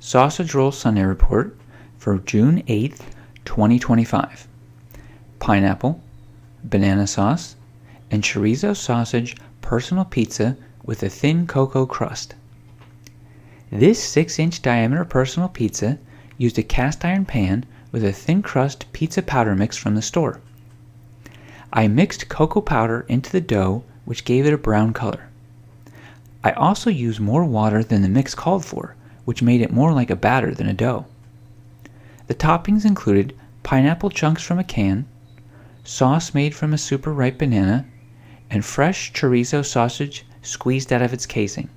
Sausage Roll Sunday Report for June 8th, 2025. Pineapple, banana sauce, and chorizo sausage personal pizza with a thin cocoa crust. This 6-inch diameter personal pizza used a cast iron pan with a thin crust pizza powder mix from the store. I mixed cocoa powder into the dough, which gave it a brown color. I also used more water than the mix called for, which made it more like a batter than a dough. The toppings included pineapple chunks from a can, sauce made from a super ripe banana, and fresh chorizo sausage squeezed out of its casing.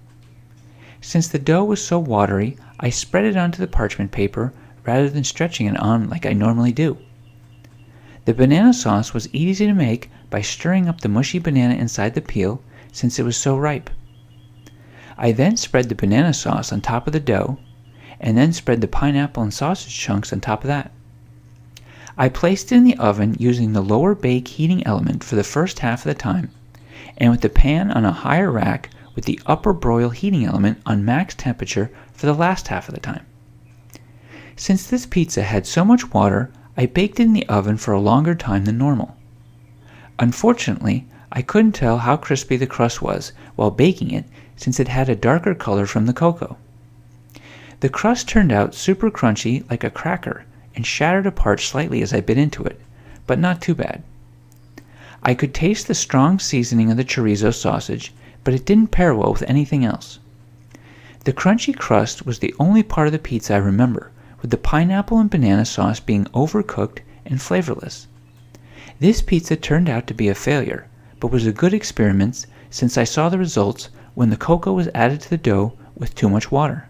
Since the dough was so watery, I spread it onto the parchment paper rather than stretching it on like I normally do. The banana sauce was easy to make by stirring up the mushy banana inside the peel since it was so ripe. I then spread the banana sauce on top of the dough, and then spread the pineapple and sausage chunks on top of that. I placed it in the oven using the lower bake heating element for the first half of the time, and with the pan on a higher rack with the upper broil heating element on max temperature for the last half of the time. Since this pizza had so much water, I baked it in the oven for a longer time than normal. Unfortunately, I couldn't tell how crispy the crust was while baking it since it had a darker color from the cocoa. The crust turned out super crunchy like a cracker and shattered apart slightly as I bit into it, but not too bad. I could taste the strong seasoning of the chorizo sausage, but it didn't pair well with anything else. The crunchy crust was the only part of the pizza I remember, with the pineapple and banana sauce being overcooked and flavorless. This pizza turned out to be a failure, but was a good experiment since I saw the results when the cocoa was added to the dough with too much water.